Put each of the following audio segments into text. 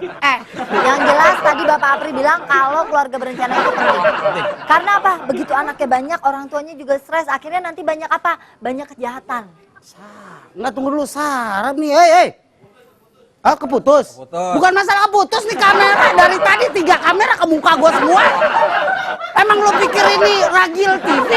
Yang jelas tadi Bapak Apri bilang kalau keluarga berencana itu penting. Karena apa? Begitu anaknya banyak, orang tuanya juga stres. Akhirnya nanti banyak apa? Banyak kejahatan. Enggak, tunggu dulu, sarap nih, hei. Ah, keputus? Bukan masalah keputus nih, kamera dari tadi 3 kamera ke muka gua semua. Emang lo pikir ini Ragil TV?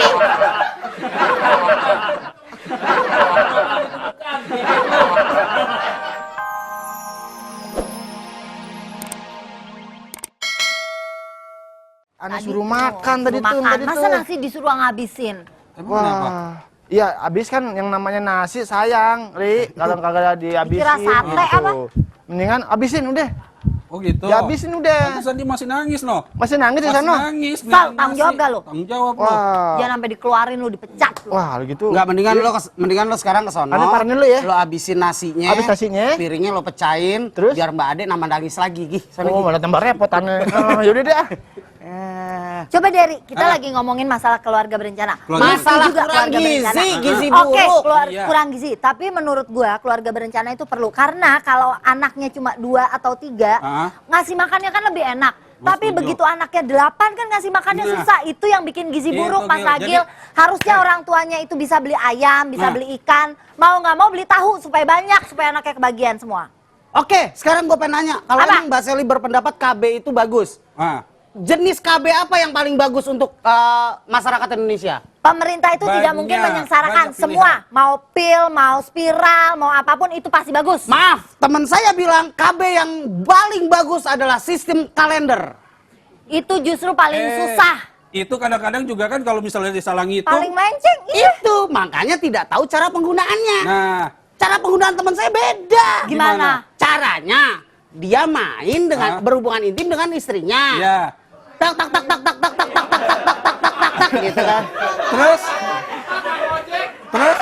Ana suruh makan tadi tuh. Masa nasi disuruh ngabisin? Wah, iya habis kan yang namanya nasi sayang, Ri. Kalau kagak dihabisin. Dikira sate gitu. apa? Mendingan habisin udah. Oh gitu. Dihabisin udah. Pantesan dia masih nangis, no. Masih nangis di Masih sana? nangis. Sal, tanggung jawab gak lo? Tanggung jawab lo. Wah. Jangan sampai dikeluarin lu, dipecat lu. Wah, gitu. Enggak, mendingan lo sekarang ke sono. Ada parahnya lu ya. Lo habisin nasinya. Habis nasinya. Piringnya lo pecahin. Terus? Biar Mbak Ade nambah nangis lagi, Gih. Sana, Oh, Gih. malah tambah repot aneh. Yaudah deh. Coba Dery, kita lagi ngomongin masalah keluarga berencana. Masalah Juga kurang keluarga gizi, berencana. gizi Oke, buruk. Iya. kurang gizi. Tapi menurut gua keluarga berencana itu perlu. Karena kalau anaknya cuma 2 atau 3, ngasih makannya kan lebih enak. Tapi setuju. begitu anaknya 8 kan ngasih makannya susah. Itu yang bikin gizi Gitu, buruk, Mas Gil. Ragil. Harusnya orang tuanya itu bisa beli ayam, bisa beli ikan. Mau nggak mau beli tahu supaya banyak, supaya anaknya kebagian semua. Oke, sekarang gue pengen nanya. Kalau Apa? emang Mbak Sally berpendapat KB itu bagus, jenis KB apa yang paling bagus untuk masyarakat Indonesia? Pemerintah itu tidak mungkin menyengsarakan banyak semua. Mau pil, mau spiral, mau apapun itu pasti bagus. Maaf, teman saya bilang KB yang paling bagus adalah sistem kalender. Itu justru paling susah. Itu kadang-kadang juga kan kalau misalnya disalah ngitung. Paling melenceng, iya. Itu makanya tidak tahu cara penggunaannya. Nah, Cara penggunaan teman saya beda. Gimana? Caranya dia main dengan berhubungan intim dengan istrinya. ya. Tak tak tak tak tak tak tak tak tak tak tak tak tak tak gitu kan. Terus? Terus?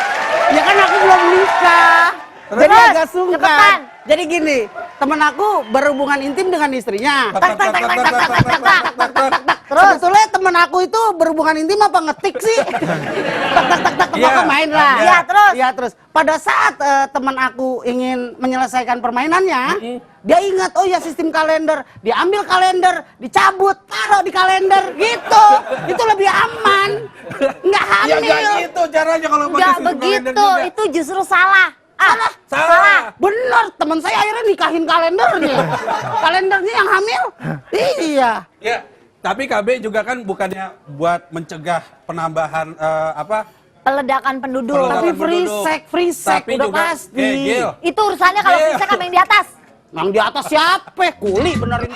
Ya kan aku belum nikah. Jadi Terus, agak sungkan. cepetan. Jadi gini, temen aku berhubungan intim dengan istrinya. Tak, tak, tak, tak, tak, tak, tak, tak, tak, tak, tak. Terus? Sebetulnya temen aku itu berhubungan intim apa ngetik sih? Tak tak tak tak Iya. apa main lah. Iya, terus? Iya, terus. Pada saat teman aku ingin menyelesaikan permainannya, dia ingat, oh ya sistem kalender. Dia ambil kalender, dicabut, taruh di kalender, gitu. Itu lebih aman. Nggak Ya hamil. nggak gitu caranya kalau pakai Nggak sistem kalender begitu, juga. itu justru salah. Salah. Bener, teman saya akhirnya nikahin kalendernya. Kalendernya yang hamil. Iya. Ya, tapi KB juga kan bukannya buat mencegah penambahan Peledakan penduduk. Peledakan Tapi free penduduk. sex Tapi udah juga- pasti. Gil. Itu urusannya kalau Iya. fisik sama yang di atas. Yang di atas siapa? Kuli benerin.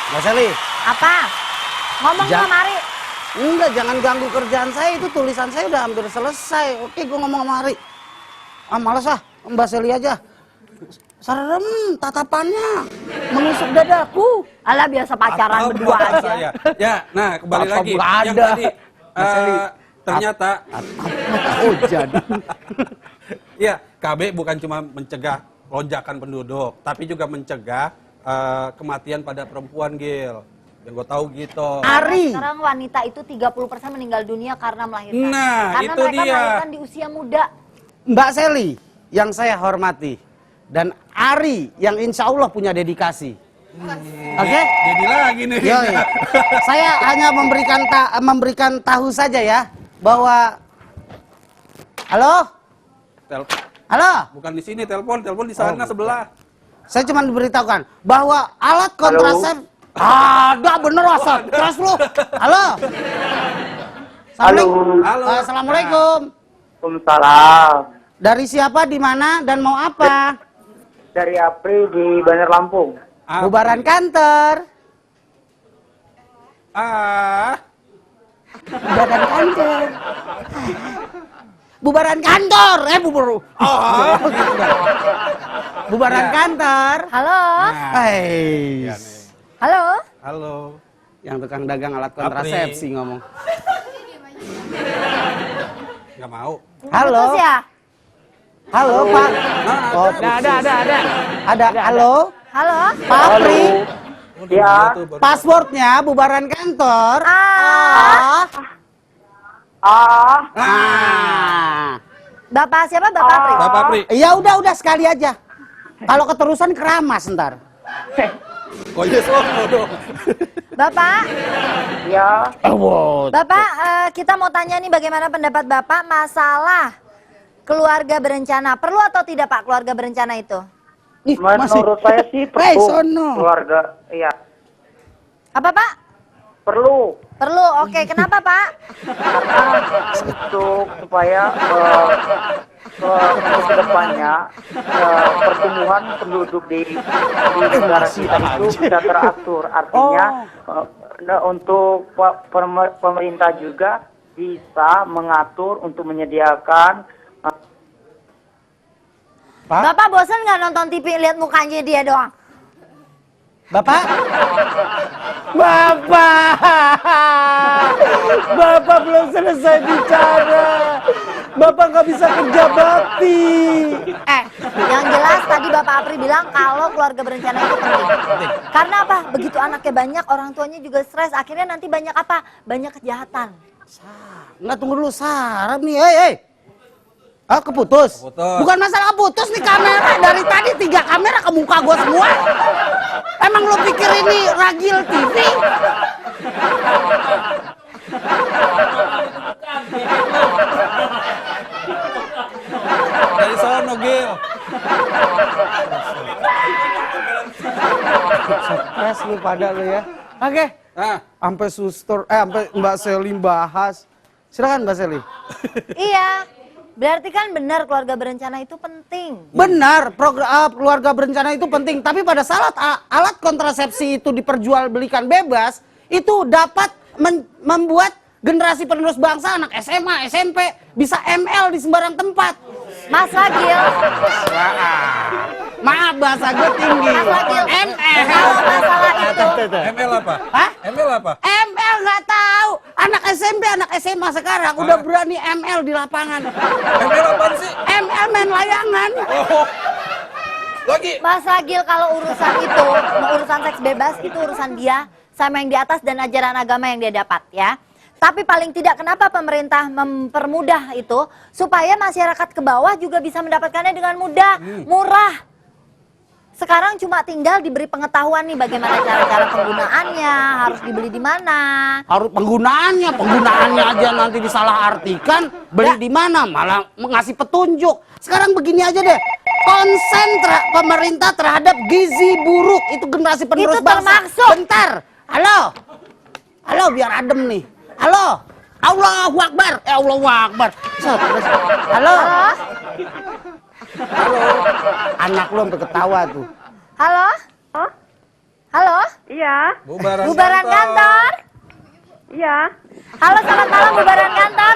Mbak Sally, Apa? Ngomong Ja- sama Mari. enggak, jangan ganggu kerjaan saya. Itu tulisan saya udah hampir selesai. Oke, gue ngomong sama Ari. Males ah, Mbak Sally aja. Serem tatapannya, menusuk dadaku. Alah biasa pacaran berdua aja. Ya, nah kembali Apa lagi. nggak Yang ada? tadi Mas Eli. ternyata Oh jadi. ya KB bukan cuma mencegah lonjakan penduduk, tapi juga mencegah kematian pada perempuan, Gil. Yang gue tahu gitu. Ari. Sekarang wanita itu 30% meninggal dunia karena melahirkan. Nah, karena itu mereka dia. melahirkan di usia muda. Mbak Sally yang saya hormati dan Ari yang insya Allah punya dedikasi. Oke? Jadi lagi nih. Yoi. Saya hanya memberikan tahu saja ya bahwa halo, halo. Bukan di sini telepon di sana sebelah. Saya cuma diberitahukan bahwa alat kontrasepsi ada bener asal. Terus lu. Halo. Halo. Halo. Assalamualaikum. Waalaikumsalam. Dari siapa, di mana, dan mau apa? Dari Apri di Banjar Lampung. Bubaran kantor. Bubaran kantor. Bubaran kantor. Bubaran kantor. Halo? Hai. Halo? Halo. Yang tukang dagang alat kontrasepsi ngomong. Nggak mau. Halo. Putus ya? Halo, Pak. Oh, ada. Halo. Halo? Pak Apri. Ya. Passwordnya bubaran kantor. Ah. Ah. Bapak siapa? Bapak Apri? Bapak Pri. Ya udah sekali aja. Kalau keterusan keramas ntar. Oh iya sono dong. Bapak, Ya, Bapak, kita mau tanya nih bagaimana pendapat Bapak masalah keluarga berencana. Perlu atau tidak Pak keluarga berencana itu? Ih, menurut saya sih Hei, perlu sono. keluarga. Iya, Apa Pak? perlu. Perlu, oke. Kenapa Pak? Untuk supaya untuk kedepannya pertumbuhan penduduk di negara kita itu bisa teratur. Artinya untuk pemerintah juga bisa mengatur untuk menyediakan Pak? Bapak bosan nggak nonton TV lihat mukanya dia doang? Bapak? Bapak belum selesai bicara. Bapak nggak bisa kerja bakti. Yang jelas tadi Bapak Apri bilang kalau keluarga berencana itu penting. Karena apa? Begitu anaknya banyak, orang tuanya juga stres. Akhirnya nanti banyak apa? Banyak kejahatan. Nggak, tunggu dulu, sarap nih, hei. Ah, keputus? Keputus. Bukan masalah keputus nih, kamera. Dari tadi 3 kamera ke muka gua semua. Emang lo pikir ini Ragil TV? Dari sono Gil. Stres lu pada lu ya. Oke. Nah, Sampai suster, sampai Mbak Selly bahas. Silakan Mbak Selly. Iya. Berarti kan benar keluarga berencana itu penting. Benar, keluarga berencana itu penting. Tapi pada saat alat kontrasepsi itu diperjualbelikan bebas, itu dapat membuat generasi penerus bangsa, anak SMA, SMP, bisa ML di sembarang tempat. Mas Ragil, Maaf, bahasa gue tinggi. Mas Ragil, ML. kalau masalah itu, ML apa? Hah? ML apa? ML nggak tahu. Anak SMP, anak SMA sekarang udah berani ML di lapangan. ML apaan sih? ML main layangan. Oh. Lagi. Mas Ragil kalau urusan itu, urusan seks bebas itu urusan dia sama yang di atas dan ajaran agama yang dia dapat ya. Tapi paling tidak kenapa pemerintah mempermudah itu supaya masyarakat ke bawah juga bisa mendapatkannya dengan mudah, murah. Sekarang cuma tinggal diberi pengetahuan nih bagaimana cara-cara penggunaannya, harus dibeli di mana. Harus penggunaannya aja nanti disalahartikan, beli di mana malah ngasih petunjuk. Sekarang begini aja deh, konsen pemerintah terhadap gizi buruk itu generasi penerus Itu bangsa. termasuk. Bentar, halo biar adem nih. Halo, Allahu Akbar, Allahu Akbar. Halo. Anak lu sampai ketawa tuh. Halo? Halo? Iya, Bubaran kantor? iya. Halo, selamat malam bubaran kantor.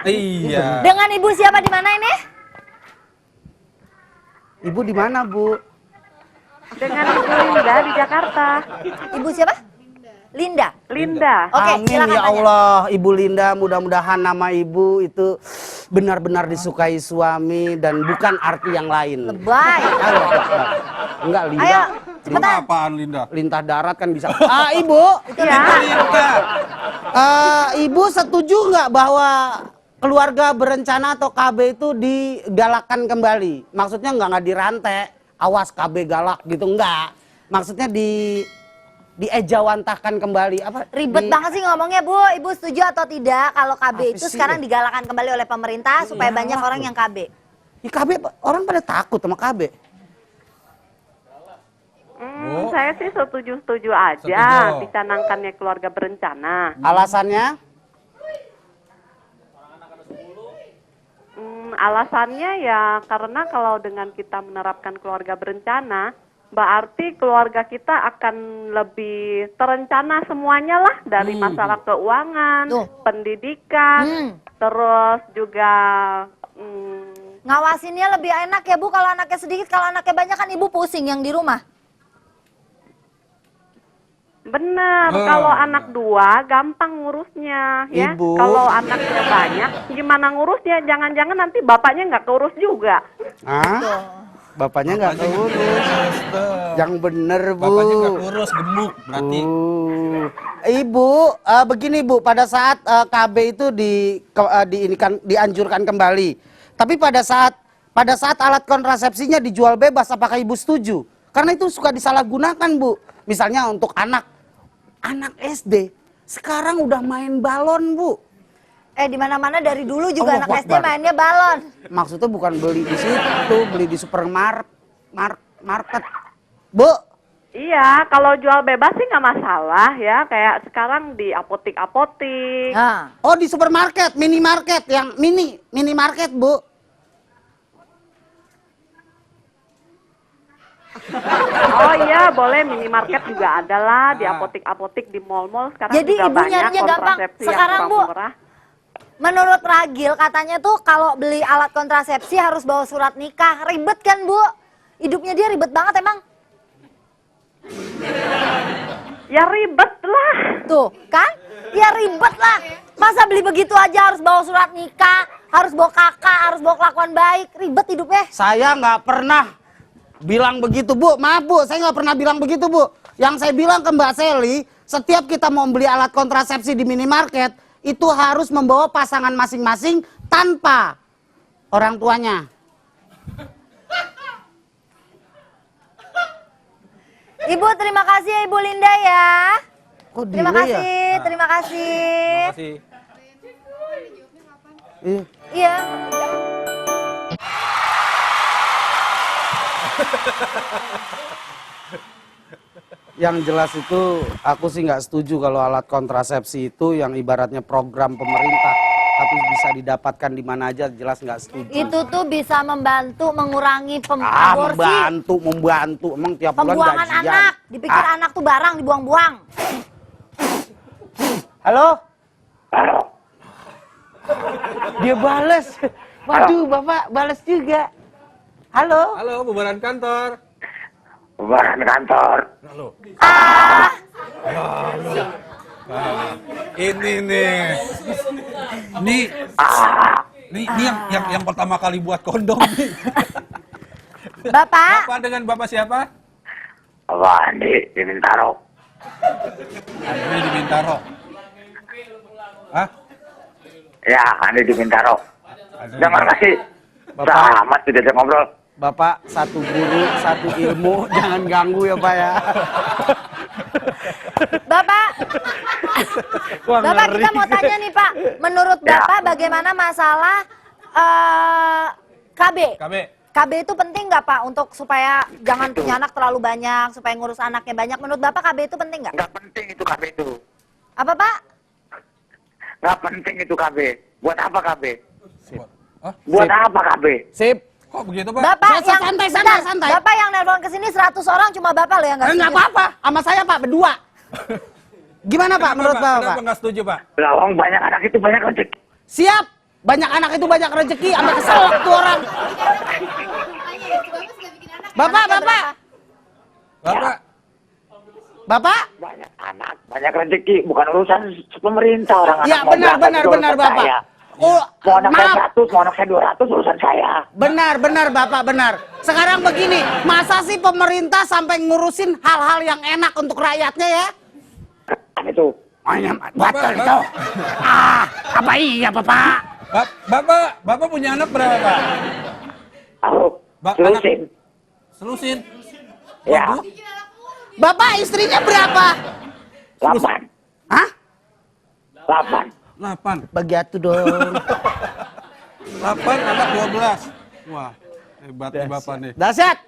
Iya. Dengan ibu siapa di mana ini? Ibu di mana, Bu? Dengan Ibu Linda di Jakarta. Ibu siapa? Linda. Linda. Oke, Amin silakan ya tanya. Allah, Ibu Linda, mudah-mudahan nama Ibu itu benar-benar disukai suami dan bukan arti yang lain. Lebay. Allah Akbar. Enggak, Linda. Ayo, Emang cepetan. apaan Linda? Lintah darat kan bisa. Ibu, Ya, Linda. Ibu setuju nggak bahwa keluarga berencana atau KB itu digalakkan kembali? Maksudnya nggak dirantai, awas KB galak gitu, enggak. Maksudnya diejawantahkan kembali apa? Ribet banget sih ngomongnya Bu. Ibu setuju atau tidak kalau KB Apa itu sih? sekarang digalakan kembali oleh pemerintah supaya banyak orang yang KB? KB orang pada takut sama KB. saya sih setuju-setuju aja Setuju. dicanangkannya keluarga berencana. Alasannya? Alasannya ya karena kalau dengan kita menerapkan keluarga berencana, berarti keluarga kita akan lebih terencana semuanya lah dari masalah keuangan, Tuh. pendidikan, terus juga Ngawasinnya lebih enak ya Bu kalau anaknya sedikit, kalau anaknya banyak kan Ibu pusing yang di rumah. benar, kalau anak 2 gampang ngurusnya ya. Ibu. Kalau anaknya banyak, gimana ngurusnya? Jangan-jangan nanti bapaknya nggak keurus juga. Bapaknya nggak keurus. Yang bener, Bu. Bapaknya nggak kurus, gemuk berarti. Ibu, begini Bu, pada saat KB itu dianjurkan kembali. Tapi pada saat alat kontrasepsinya dijual bebas, apakah Ibu setuju? Karena itu suka disalahgunakan Bu. Misalnya untuk anak SD, sekarang udah main balon Bu. Di mana-mana dari dulu juga Allah anak SD Akbar. mainnya balon. Maksudnya bukan beli di situ, beli di supermarket. Bu, Iya, kalau jual bebas sih nggak masalah ya. Kayak sekarang di apotik-apotik. Nah, oh di supermarket, minimarket, yang minimarket Bu. Oh iya, boleh minimarket juga ada lah. Di apotik-apotik, di mall-mall sekarang Jadi juga ibu banyak nyarinya gampang. kontrasepsi Sekarang, yang Bu, murah. menurut Ragil katanya tuh kalau beli alat kontrasepsi harus bawa surat nikah. Ribet kan Bu? Hidupnya dia ribet banget emang. Ya ribet lah. Tuh, kan? Ya ribet lah. Masa beli begitu aja harus bawa surat nikah, harus bawa kakak, harus bawa kelakuan baik. Ribet hidupnya. Saya nggak pernah bilang begitu Bu, maaf Bu, saya nggak pernah bilang begitu Bu. Yang saya bilang ke Mbak Seli, setiap kita mau beli alat kontrasepsi di minimarket, itu harus membawa pasangan masing-masing tanpa orang tuanya. Ibu terima kasih ya Ibu Linda ya. Kok Terima delay ya? kasih, terima kasih. Terima kasih. Iya. Iya. Yang jelas itu aku sih nggak setuju kalau alat kontrasepsi itu yang ibaratnya program pemerintah tapi bisa didapatkan di mana aja, jelas nggak setuju. Itu tuh bisa membantu mengurangi aborsi, membantu. Emang tiap bulan pembuangan gajian. anak. Dipikir anak tuh barang dibuang-buang. Halo? Dia bales. Waduh, Bapak bales juga. Halo? Halo, bubaran kantor. Bubaran kantor. Halo. Ini nih. Ini yang pertama kali buat kondom nih. Bapak, Bapak dengan Bapak siapa? Pak Andi di Bintaro. Andri di Bintaro. Hah? Ya, Andi di Bintaro. Andri di Terima kasih. Bapak. Selamat tidak ada ngobrol. Bapak satu guru, satu ilmu, jangan ganggu ya Pak ya. Bapak, Wah, Bapak ngeri. kita mau tanya nih Pak. Menurut Ya. Bapak bagaimana masalah KB? KB. KB itu penting nggak Pak untuk supaya jangan punya anak terlalu banyak, supaya ngurus anaknya banyak. Menurut Bapak KB itu penting nggak? Nggak penting itu KB itu. Apa Pak? Nggak penting itu KB. Buat apa KB? Hah? Buat apa KB? Sip. Kok begitu, Pak? Bapak Santai, yang santai, bentar, santai. Bapak yang nelpon ke sini 100 orang cuma Bapak loh yang nggak Enggak setuju. apa-apa, sama saya Pak berdua. Gimana Pak menurut Bapak? Kenapa nggak setuju, Pak? Lawang banyak anak itu banyak rezeki. Siap. Banyak anak itu banyak rezeki, sampai keselak tuh orang. Bapak, Bapak. Bapak, Bapak? Banyak anak, banyak rezeki. Bukan urusan pemerintah orang anak. Ya mau benar, berapa benar, itu benar urusan Bapak. saya. Oh, Mau anak saya maaf. 100, mau anak saya 200 urusan saya. Benar, benar Bapak, benar. Sekarang begini, masa sih pemerintah sampai ngurusin hal-hal yang enak untuk rakyatnya ya? Kan itu. Bapak, Apa iya Bapak? Bapak punya anak berapa, Pak? Aku Ba- terusin. Selusin. Ya, Waduh. Bapak istrinya berapa? 8. Hah? 8. 8. Bagi atu dong. 8 anak 12. Wah, hebat nih Bapak nih. Dahsyat.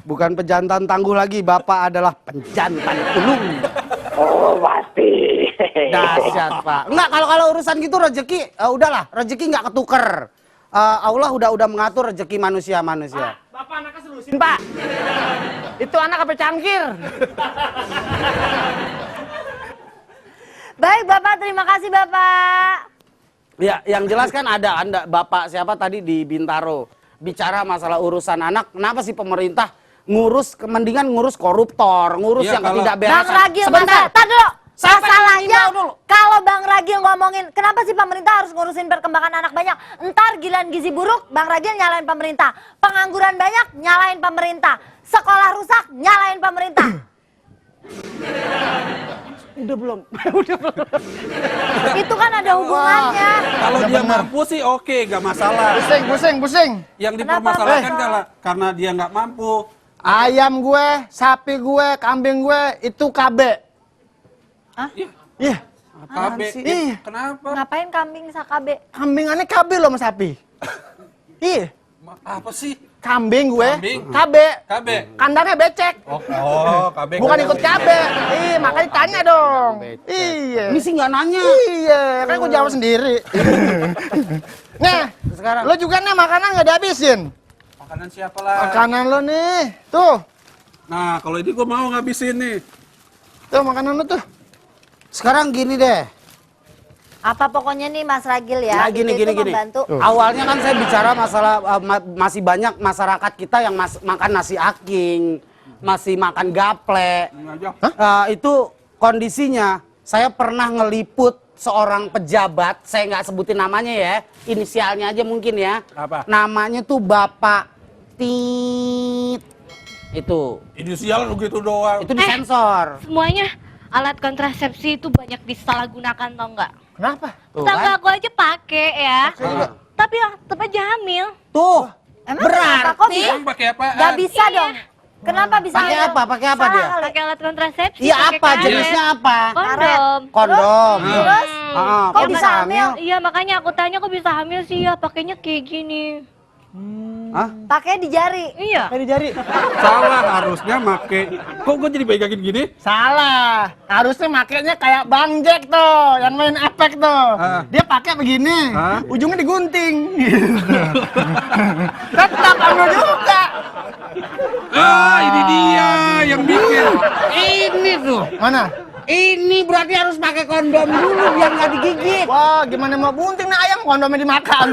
Bukan pejantan tangguh lagi, Bapak adalah penjantan ulung. Oh, pasti. Dahsyat Pak. Enggak, kalau urusan gitu rezeki, udahlah, rezeki nggak ketuker. Allah udah mengatur rezeki manusia. Bapak anaknya selusin, Pak. Itu anak apa cangkir? Baik Bapak, terima kasih Bapak. Ya, yang jelas kan ada Anda Bapak siapa tadi di Bintaro bicara masalah urusan anak. Kenapa sih pemerintah mendingan ngurus koruptor, ngurus Iya, yang kalau- tidak beres. Bang Ragil, Sebentar. tar dulu. Saya Masalahnya pengen dulu. kalau Bang Ragil ngomongin kenapa sih pemerintah harus ngurusin perkembangan anak banyak? Entar gilaan gizi buruk, Bang Ragil nyalain pemerintah. Pengangguran banyak, nyalain pemerintah. Sekolah rusak, nyalain pemerintah. Udah belum? Itu kan ada hubungannya. Kalau dia mampu sih oke, nggak masalah. Pusing. Yang Kenapa dipermasalahkan masalah? karena dia nggak mampu. Ayam gue, sapi gue, kambing gue itu KB. Iya. KB. sih? Iya. Kenapa? Ngapain kambing SKB? Kambingannya KB loh sama sapi. Iya. Apa sih? Kambing gue, Kambing. KB. KB. Kandangnya becek. Oh, KB. Bukan ikut KB. Iya, makanya tanya dong. Iya. Ini sih nggak nanya. Iya, kan gue jawab sendiri. Nah, Sekarang. lo juga nih makanan nggak dihabisin. Makanan siapa lah? Makanan lo nih, tuh. Nah, kalau ini gue mau ngabisin nih. Tuh makanan lo tuh. Sekarang gini deh. Apa pokoknya nih Mas Ragil ya, Nah, gini, itu gini. membantu. Awalnya kan saya bicara masalah masih banyak masyarakat kita yang makan nasi aking, masih makan gaple. Ini aja. Itu kondisinya. Saya pernah ngeliput seorang pejabat, saya nggak sebutin namanya ya, inisialnya aja mungkin ya. Apa? Namanya tuh Bapak Tit. Itu Inisial lu gitu doang. itu disensor. Semuanya alat kontrasepsi itu banyak disalahgunakan tau nggak? Kenapa? Tuh Tetangga kan? aku aja pakai ya, tapi ya tetap aja hamil. Tuh. Emang kenapa kok bisa? Emang pakai apaan? Gak bisa Iya. dong. Kenapa bisa? Pakai hamil? apa? Pakai apa Salah dia? kali. Pakai alat kontrasepsi. Iya pakai apa? karet, Jenisnya apa? Kondom. Kondom. Terus? Kok Kok bisa hamil? Iya makanya aku tanya kok bisa hamil sih ya pakainya kayak gini. Hah? Pakai di jari. Iya. Kayak di jari. Salah harusnya make. Kok gue jadi pegangin gini? Salah. Harusnya makainya kayak Bang Jack tuh, yang main Apex tuh. Dia pakai begini, Hah? ujungnya digunting. Tetap hamil juga. Ini dia yang bikin. Ini tuh. Mana? Ini berarti harus pakai kondom dulu biar nggak digigit. Wah, gimana mau bunting nih ayam kondomnya dimakan.